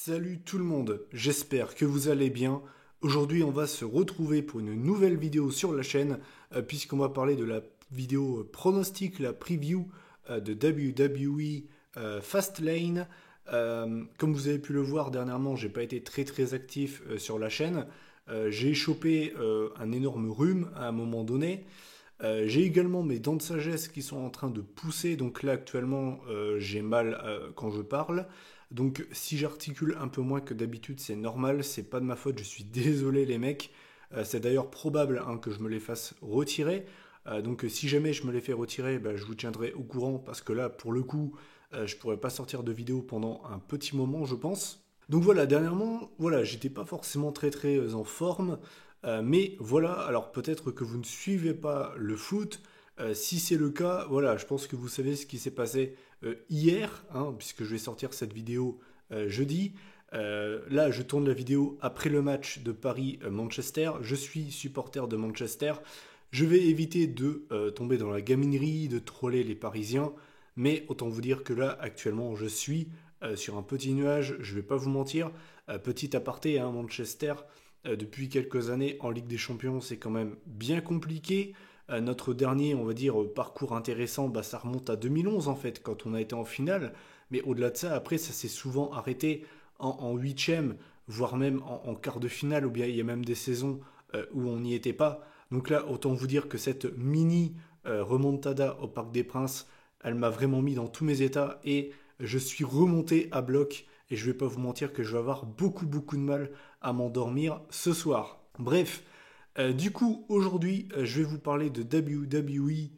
Salut tout le monde, j'espère que vous allez bien. Aujourd'hui on va se retrouver pour une nouvelle vidéo sur la chaîne puisqu'on va parler de la vidéo pronostic, la preview de WWE Fastlane. Comme vous avez pu le voir dernièrement, j'ai pas été très actif sur la chaîne. J'ai chopé un énorme rhume à un moment donné. J'ai également mes dents de sagesse qui sont en train de pousser, donc là actuellement j'ai mal quand je parle. Donc si j'articule un peu moins que d'habitude, c'est normal, c'est pas de ma faute, je suis désolé les mecs. C'est d'ailleurs probable hein, que je me les fasse retirer. Donc si jamais je me les fais retirer, bah, je vous tiendrai au courant parce que là pour le coup, je pourrais pas sortir de vidéo pendant un petit moment, je pense. Donc voilà, dernièrement, voilà, j'étais pas forcément très en forme. Mais voilà, alors peut-être que vous ne suivez pas le foot. Si c'est le cas, voilà, je pense que vous savez ce qui s'est passé hier, hein, puisque je vais sortir cette vidéo jeudi. Là, je tourne la vidéo après le match de Paris-Manchester. Je suis supporter de Manchester. Je vais éviter de tomber dans la gaminerie, de troller les Parisiens. Mais autant vous dire que là, actuellement, je suis sur un petit nuage. Je ne vais pas vous mentir. Petit aparté, hein, Manchester depuis quelques années en Ligue des Champions, c'est quand même bien compliqué. Notre dernier, on va dire, parcours intéressant, bah, ça remonte à 2011 en fait, quand on a été en finale. Mais au-delà de ça, après, ça s'est souvent arrêté en huitième, voire même en quart de finale, ou bien il y a même des saisons où on n'y était pas. Donc là, autant vous dire que cette mini remontada au Parc des Princes, elle m'a vraiment mis dans tous mes états et je suis remonté à bloc. Et je vais pas vous mentir que je vais avoir beaucoup de mal à m'endormir ce soir. Bref, du coup, aujourd'hui, je vais vous parler de WWE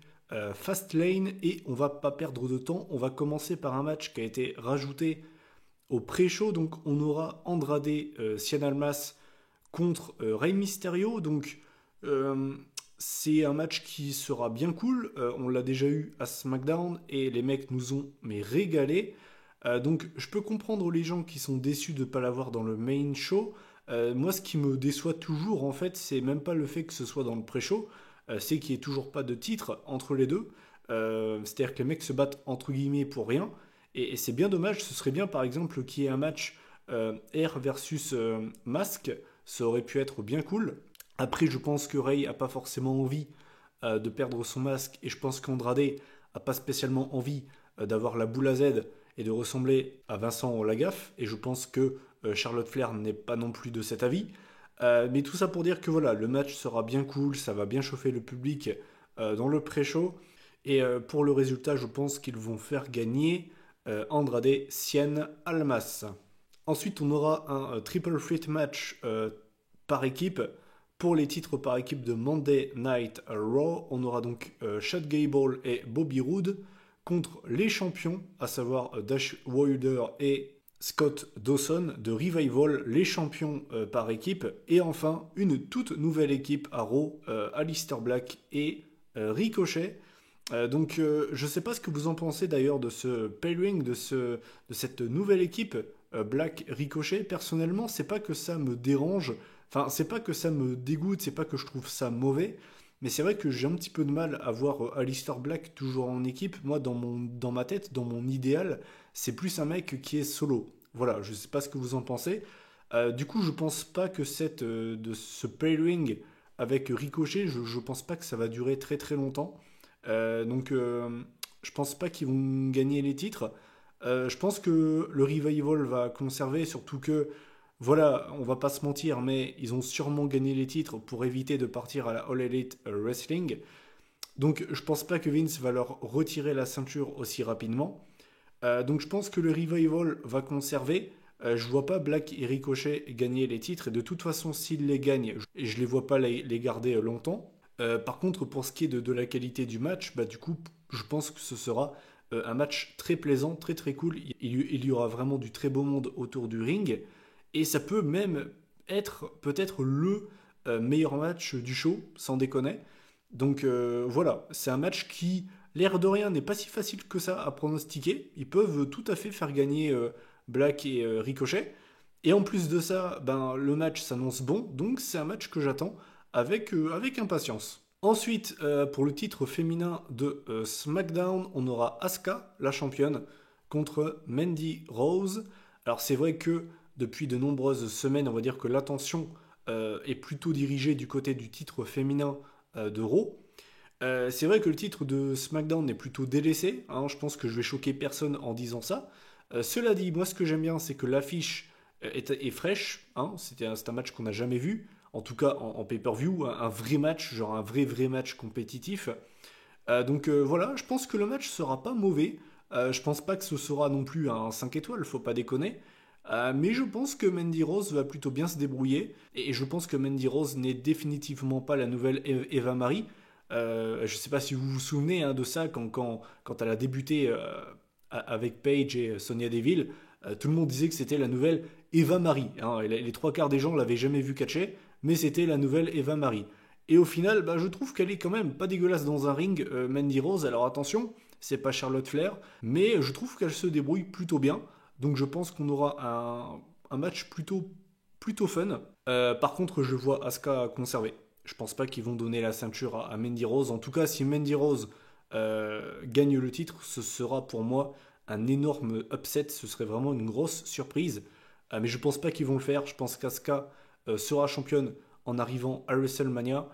Fastlane et on va pas perdre de temps. On va commencer par un match qui a été rajouté au pré-show. Donc, on aura Andrade Cien Almas contre Rey Mysterio. Donc, euh, c'est un match qui sera bien cool. On l'a déjà eu à SmackDown et les mecs nous ont mais régalé. Donc je peux comprendre les gens qui sont déçus de ne pas l'avoir dans le main show. Moi ce qui me déçoit toujours en fait c'est même pas le fait que ce soit dans le pré-show, c'est qu'il n'y ait toujours pas de titre entre les deux. C'est-à-dire que les mecs se battent entre guillemets pour rien. Et c'est bien dommage, ce serait bien par exemple qu'il y ait un match Air versus Mask, ça aurait pu être bien cool. Après je pense que Rey a pas forcément envie de perdre son masque et je pense qu'Andrade a pas spécialement envie d'avoir la boule à Z et de ressembler à Vincent Lagaffe. Et je pense que Charlotte Flair n'est pas non plus de cet avis. Mais tout ça pour dire que voilà, le match sera bien cool, ça va bien chauffer le public dans le pré-show. Et pour le résultat, je pense qu'ils vont faire gagner Andrade Cien Almas. Ensuite, on aura un triple threat match par équipe. Pour les titres par équipe de Monday Night Raw, on aura donc Chad Gable et Bobby Roode contre les champions, à savoir Dash Wilder et Scott Dawson de Revival, les champions par équipe. Et enfin, une toute nouvelle équipe à Raw, Aleister Black et Ricochet. Je ne sais pas ce que vous en pensez d'ailleurs de ce pairing, de cette nouvelle équipe Black Ricochet. Personnellement, c'est pas que ça me dérange, enfin, c'est pas que ça me dégoûte, c'est pas que je trouve ça mauvais, mais c'est vrai que j'ai un petit peu de mal à voir Aleister Black toujours en équipe. Moi, dans ma tête, dans mon idéal, c'est plus un mec qui est solo. Voilà, je sais pas ce que vous en pensez. Du coup, je pense pas que de ce pairing avec Ricochet, je pense pas que ça va durer très longtemps. Je pense pas qu'ils vont gagner les titres. Je pense que le Revival va conserver, surtout que, voilà, on va pas se mentir, mais ils ont sûrement gagné les titres pour éviter de partir à la All Elite Wrestling. Donc je pense pas que Vince va leur retirer la ceinture aussi rapidement. Donc je pense que le Revival va conserver. Je vois pas Black et Ricochet gagner les titres. Et de toute façon, s'ils les gagnent, je les vois pas les garder longtemps. Par contre, pour ce qui est de la qualité du match, bah, du coup, je pense que ce sera un match très plaisant, très cool. Il y aura vraiment du très beau monde autour du ring. Et ça peut même être peut-être le meilleur match du show, sans déconner. Donc voilà, c'est un match qui, l'air de rien, n'est pas si facile que ça à pronostiquer. Ils peuvent tout à fait faire gagner Black et Ricochet. Et en plus de ça, ben, le match s'annonce bon, donc c'est un match que j'attends avec impatience. Ensuite, pour le titre féminin de SmackDown, on aura Asuka, la championne, contre Mandy Rose. Alors c'est vrai que depuis de nombreuses semaines, on va dire que l'attention est plutôt dirigée du côté du titre féminin de Raw. C'est vrai que le titre de SmackDown est plutôt délaissé, hein, je pense que je vais choquer personne en disant ça. Cela dit, moi ce que j'aime bien, c'est que l'affiche est fraîche, hein, c'est un match qu'on n'a jamais vu, en tout cas en pay-per-view, un vrai match, genre un vrai match compétitif. Donc voilà, je pense que le match sera pas mauvais. Je pense pas que ce sera non plus un 5 étoiles, faut pas déconner. Mais je pense que Mandy Rose va plutôt bien se débrouiller. Et je pense que Mandy Rose n'est définitivement pas la nouvelle Eva Marie. Je sais pas si vous vous souvenez hein, de ça quand elle a débuté avec Paige et Sonya Deville. Tout le monde disait que c'était la nouvelle Eva Marie, hein. Et les trois quarts des gens l'avaient jamais vu catcher, mais c'était la nouvelle Eva Marie. Et au final, bah, je trouve qu'elle est quand même pas dégueulasse dans un ring, Mandy Rose. Alors attention, c'est pas Charlotte Flair, mais je trouve qu'elle se débrouille plutôt bien. Donc je pense qu'on aura un match plutôt fun. Par contre, je vois Asuka conserver. Je pense pas qu'ils vont donner la ceinture à Mandy Rose. En tout cas, si Mandy Rose gagne le titre, ce sera pour moi un énorme upset. Ce serait vraiment une grosse surprise. Mais je pense pas qu'ils vont le faire. Je pense qu'Asuka sera championne en arrivant à WrestleMania.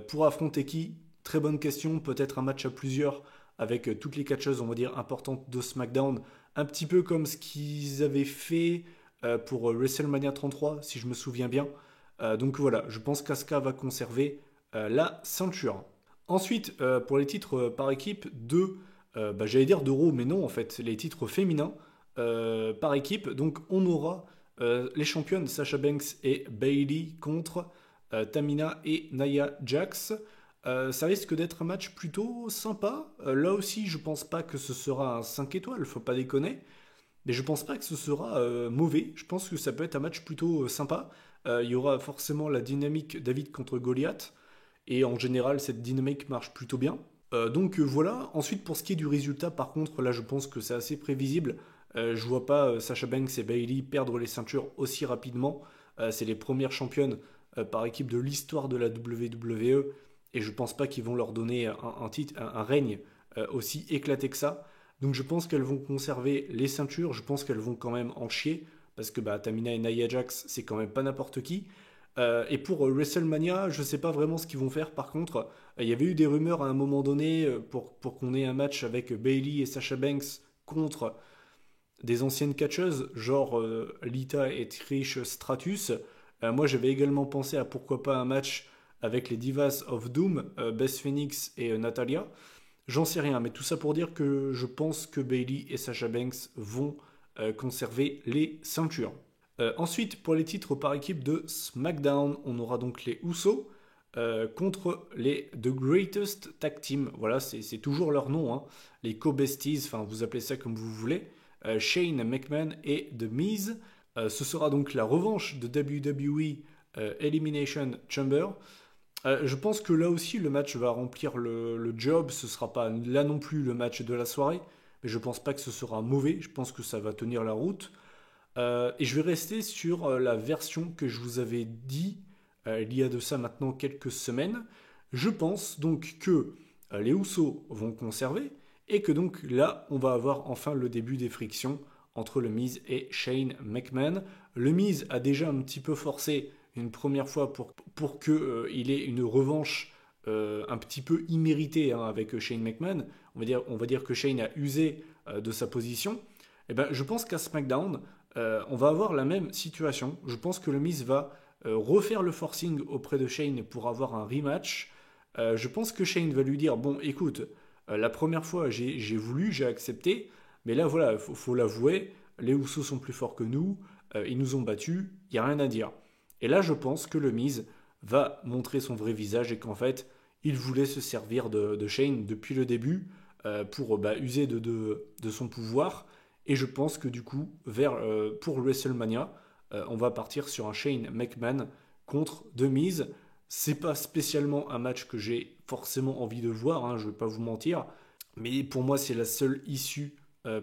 Pour affronter qui? Très bonne question. Peut-être un match à plusieurs avec toutes les catcheuses, on va dire, importantes de SmackDown. Un petit peu comme ce qu'ils avaient fait pour WrestleMania 33, si je me souviens bien. Donc voilà, je pense qu'Asuka va conserver la ceinture. Ensuite, pour les titres par équipe j'allais dire de Raw, mais non en fait, les titres féminins par équipe. Donc on aura les championnes Sasha Banks et Bayley contre Tamina et Nia Jax. Ça risque d'être un match plutôt sympa. Là aussi, je pense pas que ce sera un 5 étoiles, faut pas déconner. Mais je pense pas que ce sera mauvais. Je pense que ça peut être un match plutôt sympa. Il y aura forcément la dynamique David contre Goliath. Et en général, cette dynamique marche plutôt bien. Donc voilà. Ensuite, pour ce qui est du résultat, par contre, là, je pense que c'est assez prévisible. Je vois pas Sasha Banks et Bayley perdre les ceintures aussi rapidement. C'est les premières championnes par équipe de l'histoire de la WWE. Et je pense pas qu'ils vont leur donner un titre, un règne aussi éclaté que ça. Donc je pense qu'elles vont conserver les ceintures. Je pense qu'elles vont quand même en chier. Parce que Tamina et Nia Jax, c'est quand même pas n'importe qui. Et pour WrestleMania, je sais pas vraiment ce qu'ils vont faire. Par contre, il y avait eu des rumeurs à un moment donné pour qu'on ait un match avec Bayley et Sasha Banks contre des anciennes catcheuses, genre Lita et Trish Stratus. Moi, j'avais également pensé à pourquoi pas un match avec les Divas of Doom, Beth Phoenix et Natalia. J'en sais rien, mais tout ça pour dire que je pense que Bayley et Sasha Banks vont conserver les ceintures. Ensuite, pour les titres par équipe de SmackDown, on aura donc les Usos contre les The Greatest Tag Team. Voilà, c'est toujours leur nom, hein. Les Co-Besties, enfin vous appelez ça comme vous voulez. Shane McMahon et The Miz. Ce sera donc la revanche de WWE Elimination Chamber. Je pense que là aussi le match va remplir le job. Ce sera pas là non plus le match de la soirée, mais je pense pas que ce sera mauvais. Je pense que ça va tenir la route. Et je vais rester sur la version que je vous avais dit il y a de ça maintenant quelques semaines. Je pense donc que les Usos vont conserver et que donc là on va avoir enfin le début des frictions entre le Miz et Shane McMahon. Le Miz a déjà un petit peu forcé une première fois pour qu'il ait une revanche un petit peu imméritée hein, avec Shane McMahon. On va dire que Shane a usé de sa position. Et ben, je pense qu'à SmackDown, on va avoir la même situation. Je pense que le Miz va refaire le forcing auprès de Shane pour avoir un rematch. Je pense que Shane va lui dire, bon écoute, la première fois j'ai voulu, j'ai accepté, mais là voilà, faut l'avouer, les Usos sont plus forts que nous, ils nous ont battus, il n'y a rien à dire. Et là je pense que le Miz va montrer son vrai visage et qu'en fait, il voulait se servir de Shane depuis le début pour user de son pouvoir. Et je pense que du coup, pour WrestleMania, on va partir sur un Shane McMahon contre The Miz. C'est pas spécialement un match que j'ai forcément envie de voir, hein, je vais pas vous mentir, mais pour moi c'est la seule issue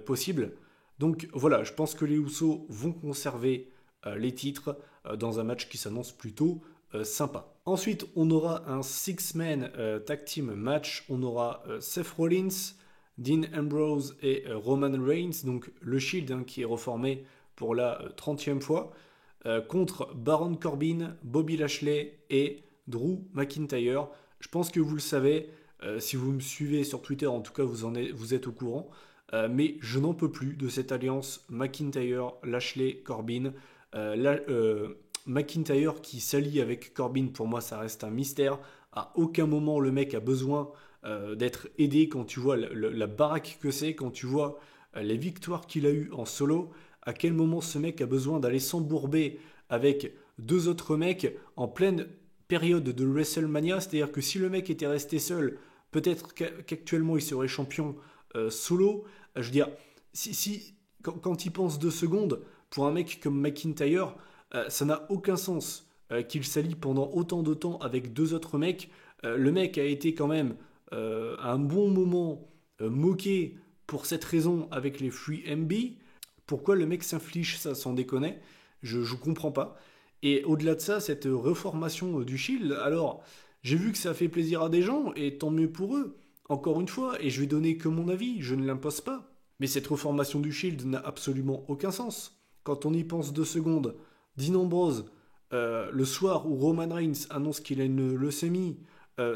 possible. Donc voilà, je pense que les Usos vont conserver les titres dans un match qui s'annonce plutôt sympa. Ensuite, on aura un six-man tag team match. On aura Seth Rollins, Dean Ambrose et Roman Reigns, donc le Shield hein, qui est reformé pour la 30e fois, contre Baron Corbin, Bobby Lashley et Drew McIntyre. Je pense que vous le savez, si vous me suivez sur Twitter, en tout cas vous êtes au courant, mais je n'en peux plus de cette alliance McIntyre, Lashley, Corbin. McIntyre qui s'allie avec Corbin, pour moi ça reste un mystère. À aucun moment le mec a besoin d'être aidé. Quand tu vois la baraque que c'est, quand tu vois les victoires qu'il a eues en solo, à quel moment ce mec a besoin d'aller s'embourber avec deux autres mecs en pleine période de WrestleMania. C'est-à-dire que si le mec était resté seul, peut-être qu'actuellement il serait champion solo. Je veux dire, quand il pense 2 secondes, pour un mec comme McIntyre, ça n'a aucun sens qu'il s'allie pendant autant de temps avec deux autres mecs. Le mec a été quand même à un bon moment moqué pour cette raison avec les Free MB. Pourquoi le mec s'inflige ça, sans déconner? Je comprends pas. Et au-delà de ça, cette reformation du Shield, alors j'ai vu que ça fait plaisir à des gens, et tant mieux pour eux. Encore une fois, et je vais donner que mon avis, je ne l'impose pas. Mais cette reformation du Shield n'a absolument aucun sens. Quand on y pense 2 secondes, Dean Ambrose, le soir où Roman Reigns annonce qu'il a une leucémie,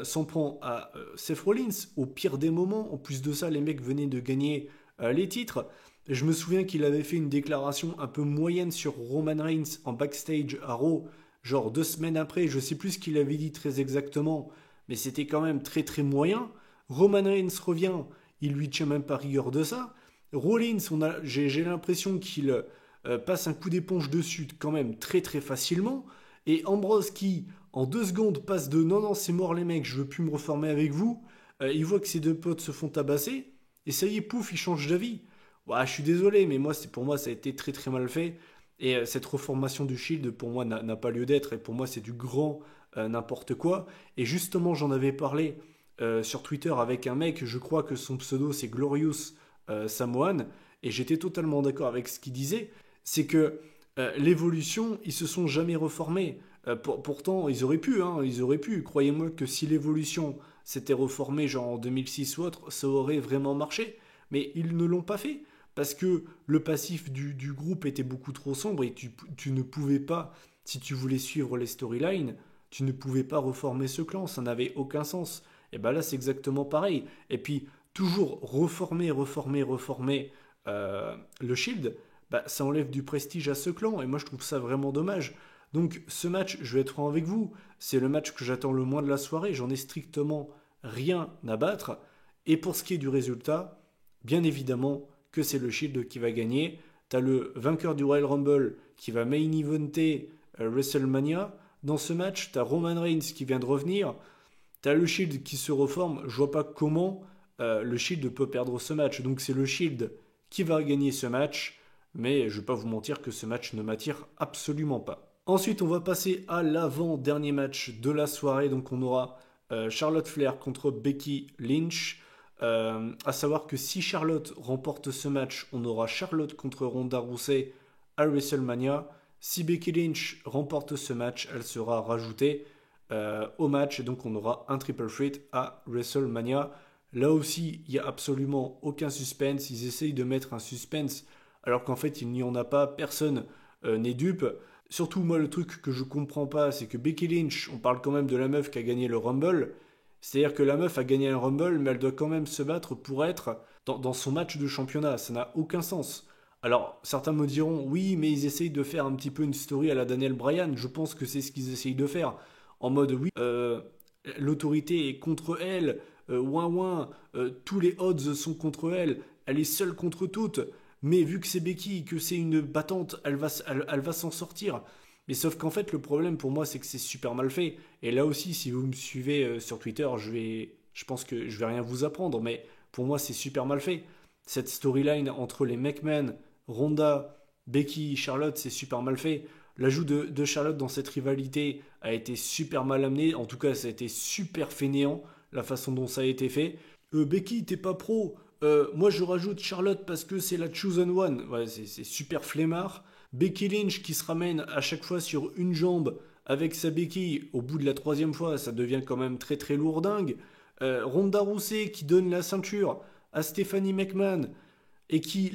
s'en prend à Seth Rollins, au pire des moments. En plus de ça, les mecs venaient de gagner les titres. Je me souviens qu'il avait fait une déclaration un peu moyenne sur Roman Reigns en backstage à Raw, genre 2 semaines après, je sais plus ce qu'il avait dit très exactement, mais c'était quand même très très moyen. Roman Reigns revient, il lui tient même pas rigueur de ça. Rollins, j'ai l'impression qu'il passe un coup d'éponge dessus quand même très très facilement. Et Ambrose qui, en 2 secondes, passe de non non c'est mort les mecs, je veux plus me reformer avec vous, il voit que ses deux potes se font tabasser, et ça y est, pouf, il change d'avis. Ouais, je suis désolé, mais pour moi ça a été très très mal fait. Et cette reformation du Shield, pour moi, n'a pas lieu d'être. Et pour moi, c'est du grand n'importe quoi. Et justement, j'en avais parlé sur Twitter avec un mec, je crois que son pseudo c'est Glorious Samoan. Et j'étais totalement d'accord avec ce qu'il disait. C'est que l'évolution, ils se sont jamais reformés. Pourtant, ils auraient pu, hein, ils auraient pu. Croyez-moi que si l'évolution s'était reformée, genre en 2006 ou autre, ça aurait vraiment marché. Mais ils ne l'ont pas fait. Parce que le passif du groupe était beaucoup trop sombre et tu ne pouvais pas, si tu voulais suivre les storylines, tu ne pouvais pas reformer ce clan, ça n'avait aucun sens. Et bien là, c'est exactement pareil. Et puis, toujours reformer le Shield, bah, ça enlève du prestige à ce clan. Et moi, je trouve ça vraiment dommage. Donc, ce match, je vais être franc avec vous, c'est le match que j'attends le moins de la soirée. J'en ai strictement rien à battre. Et pour ce qui est du résultat, bien évidemment que c'est le Shield qui va gagner. T'as le vainqueur du Royal Rumble qui va main eventer WrestleMania. Dans ce match, t'as Roman Reigns qui vient de revenir. T'as le Shield qui se reforme. Je vois pas comment le Shield peut perdre ce match. Donc c'est le Shield qui va gagner ce match. Mais je vais pas vous mentir que ce match ne m'attire absolument pas. Ensuite, on va passer à l'avant-dernier match de la soirée. Donc on aura Charlotte Flair contre Becky Lynch. À savoir que si Charlotte remporte ce match, on aura Charlotte contre Ronda Rousey à WrestleMania. Si Becky Lynch remporte ce match, elle sera rajoutée au match et donc on aura un triple threat à WrestleMania. Là aussi, il n'y a absolument aucun suspense. Ils essayent de mettre un suspense alors qu'en fait, il n'y en a pas. Personne n'est dupe. Surtout, moi, le truc que je comprends pas, c'est que Becky Lynch, on parle quand même de la meuf qui a gagné le Rumble. C'est-à-dire que la meuf a gagné un Rumble, mais elle doit quand même se battre pour être dans son match de championnat. Ça n'a aucun sens. Alors, certains me diront, oui, mais ils essayent de faire un petit peu une story à la Daniel Bryan. Je pense que c'est ce qu'ils essayent de faire. En mode, oui, l'autorité est contre elle, tous les odds sont contre elle, elle est seule contre toutes. Mais vu que c'est Becky, que c'est une battante, elle va s'en sortir. Mais sauf qu'en fait, le problème pour moi, c'est que c'est super mal fait. Et là aussi, si vous me suivez sur Twitter, je pense que je vais rien vous apprendre. Mais pour moi, c'est super mal fait. Cette storyline entre les McMahon, Ronda, Becky, Charlotte, c'est super mal fait. L'ajout de Charlotte dans cette rivalité a été super mal amené. En tout cas, ça a été super fainéant, la façon dont ça a été fait. Becky, t'es pas pro. Moi, je rajoute Charlotte parce que c'est la chosen one. Ouais, c'est super flemmard. Becky Lynch qui se ramène à chaque fois sur une jambe avec sa béquille. Au bout de la 3e fois, ça devient quand même très très lourdingue. Ronda Rousey qui donne la ceinture à Stephanie McMahon et qui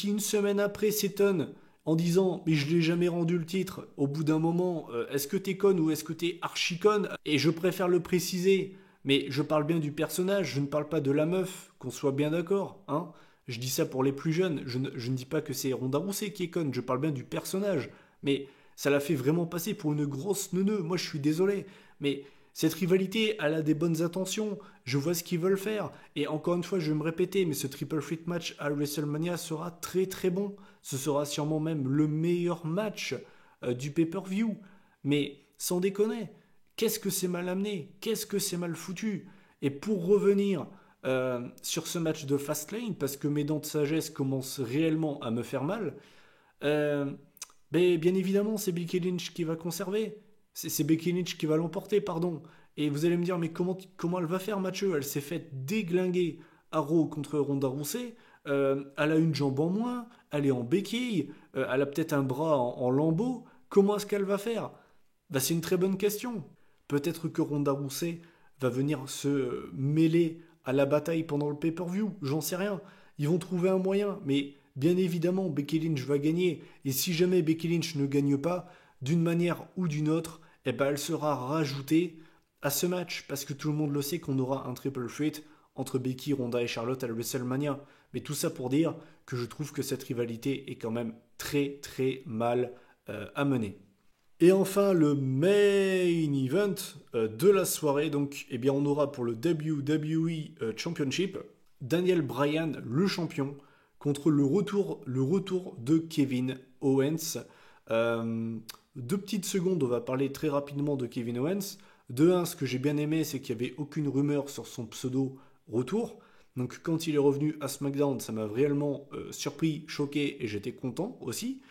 une semaine après s'étonne en disant « mais je l'ai jamais rendu le titre », au bout d'un moment, est-ce que t'es conne ou est-ce que t'es archi-conne? Et je préfère le préciser, mais je parle bien du personnage, je ne parle pas de la meuf, qu'on soit bien d'accord, hein. Je dis ça pour les plus jeunes, je ne dis pas que c'est Ronda Rousey qui est conne, je parle bien du personnage. Mais ça l'a fait vraiment passer pour une grosse neuneu, moi je suis désolé, mais cette rivalité, elle a des bonnes intentions, je vois ce qu'ils veulent faire, et encore une fois je vais me répéter, mais ce Triple Threat match à WrestleMania sera très très bon, ce sera sûrement même le meilleur match du pay-per-view, mais sans déconner, qu'est-ce que c'est mal amené, qu'est-ce que c'est mal foutu. Et pour revenir sur ce match de Fastlane, parce que mes dents de sagesse commencent réellement à me faire mal, euh, mais bien évidemment, c'est Becky Lynch qui va conserver. C'est Becky Lynch qui va l'emporter, pardon. Et vous allez me dire, mais comment elle va faire, Mathieu? Elle s'est faite déglinguer à Raw contre Ronda Rousey. Elle a une jambe en moins, elle est en béquille, elle a peut-être un bras en lambeaux. Comment est-ce qu'elle va faire? Bah, c'est une très bonne question. Peut-être que Ronda Rousey va venir se mêler à la bataille pendant le pay-per-view. J'en sais rien. Ils vont trouver un moyen, mais bien évidemment, Becky Lynch va gagner. Et si jamais Becky Lynch ne gagne pas, d'une manière ou d'une autre, eh ben, elle sera rajoutée à ce match. Parce que tout le monde le sait qu'on aura un triple threat entre Becky, Ronda et Charlotte à la WrestleMania. Mais tout ça pour dire que je trouve que cette rivalité est quand même très très mal amenée. Et enfin, le main event de la soirée, donc, eh bien, on aura pour le WWE Championship Daniel Bryan, le champion, contre le retour de Kevin Owens. Deux petites secondes, on va parler très rapidement de Kevin Owens. De un, ce que j'ai bien aimé, c'est qu'il n'y avait aucune rumeur sur son pseudo retour. Donc quand il est revenu à SmackDown, ça m'a réellement surpris, choqué et j'étais content aussi.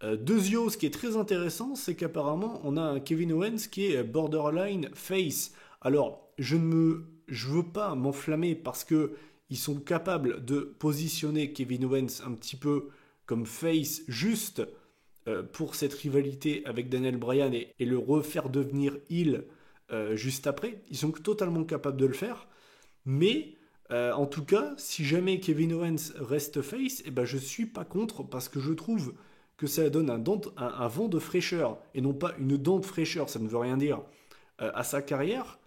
Deuxièmement, ce qui est très intéressant, c'est qu'apparemment, on a un Kevin Owens qui est borderline face. Alors, je veux pas m'enflammer parce que ils sont capables de positionner Kevin Owens un petit peu comme face juste pour cette rivalité avec Daniel Bryan et le refaire devenir heel juste après. Ils sont totalement capables de le faire. Mais en tout cas, si jamais Kevin Owens reste face, eh ben, je suis pas contre parce que je trouve que ça donne un vent de fraîcheur et non pas une dent de fraîcheur, ça ne veut rien dire, à sa carrière.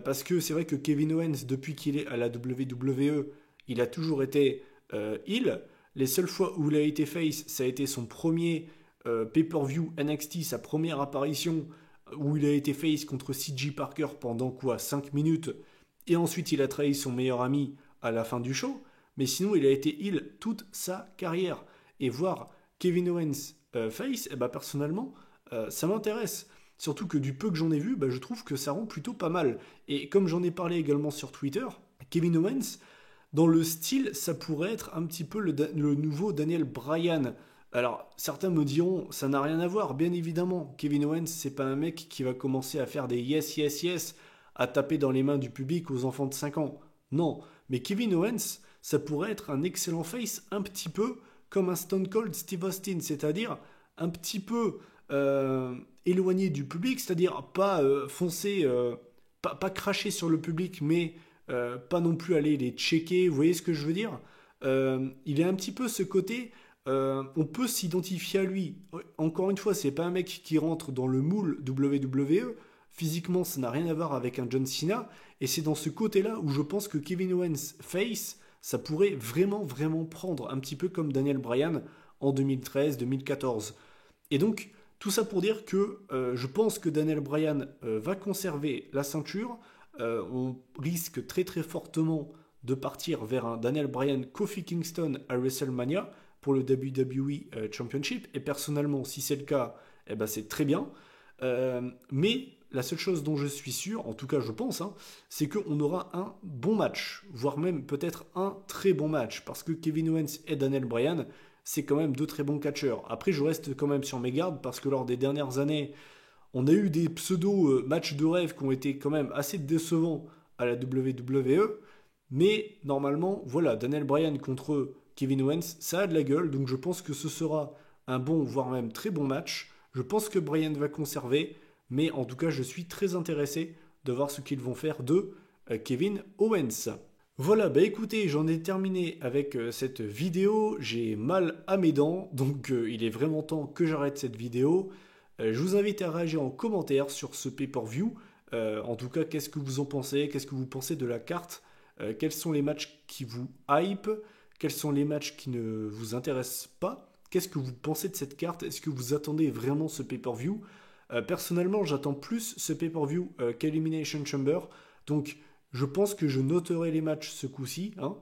Parce que c'est vrai que Kevin Owens, depuis qu'il est à la WWE, il a toujours été heel. Les seules fois où il a été face, ça a été son premier pay-per-view NXT, sa première apparition, où il a été face contre CJ Parker pendant quoi 5 minutes. Et ensuite, il a trahi son meilleur ami à la fin du show. Mais sinon, il a été heel toute sa carrière. Et voir Kevin Owens face, eh ben, personnellement, ça m'intéresse. Surtout que du peu que j'en ai vu, je trouve que ça rend plutôt pas mal. Et comme j'en ai parlé également sur Twitter, Kevin Owens, dans le style, ça pourrait être un petit peu le nouveau Daniel Bryan. Alors, certains me diront, ça n'a rien à voir, bien évidemment. Kevin Owens, c'est pas un mec qui va commencer à faire des yes, yes, yes, à taper dans les mains du public aux enfants de 5 ans. Non, mais Kevin Owens, ça pourrait être un excellent face, un petit peu comme un Stone Cold Steve Austin, c'est-à-dire un petit peu éloigné du public, c'est-à-dire pas foncer, pas cracher sur le public, mais pas non plus aller les checker, vous voyez ce que je veux dire? Il a un petit peu ce côté, on peut s'identifier à lui. Encore une fois, c'est pas un mec qui rentre dans le moule WWE, physiquement ça n'a rien à voir avec un John Cena, et c'est dans ce côté-là où je pense que Kevin Owens face, ça pourrait vraiment vraiment prendre, un petit peu comme Daniel Bryan en 2013-2014. Et donc, tout ça pour dire que je pense que Daniel Bryan va conserver la ceinture. On risque très très fortement de partir vers un Daniel Bryan Kofi Kingston à WrestleMania pour le WWE Championship. Et personnellement, si c'est le cas, eh ben c'est très bien. Mais la seule chose dont je suis sûr, en tout cas je pense, c'est qu'on aura un bon match, voire même peut-être un très bon match, parce que Kevin Owens et Daniel Bryan, c'est quand même deux très bons catcheurs. Après, je reste quand même sur mes gardes, parce que lors des dernières années, on a eu des pseudo-matchs de rêve qui ont été quand même assez décevants à la WWE, mais normalement, voilà, Daniel Bryan contre Kevin Owens, ça a de la gueule, donc je pense que ce sera un bon, voire même très bon match. Je pense que Bryan va conserver, mais en tout cas, je suis très intéressé de voir ce qu'ils vont faire de Kevin Owens. Voilà, bah écoutez, j'en ai terminé avec cette vidéo. J'ai mal à mes dents, donc il est vraiment temps que j'arrête cette vidéo. Je vous invite à réagir en commentaire sur ce pay-per-view. En tout cas, qu'est-ce que vous en pensez? Qu'est-ce que vous pensez de la carte? Quels sont les matchs qui vous hype? Quels sont les matchs qui ne vous intéressent pas? Qu'est-ce que vous pensez de cette carte? Est-ce que vous attendez vraiment ce pay-per-view? Personnellement, j'attends plus ce pay-per-view qu'Elimination Chamber. Donc, je pense que je noterai les matchs ce coup-ci, hein.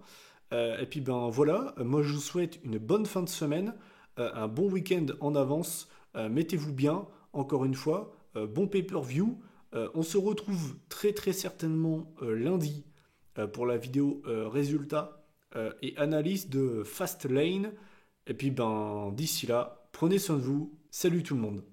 Et puis ben voilà, moi je vous souhaite une bonne fin de semaine, un bon week-end en avance. Mettez-vous bien, encore une fois, bon pay-per-view. On se retrouve très très certainement lundi pour la vidéo résultats et analyse de Fastlane. Et puis ben d'ici là, prenez soin de vous. Salut tout le monde.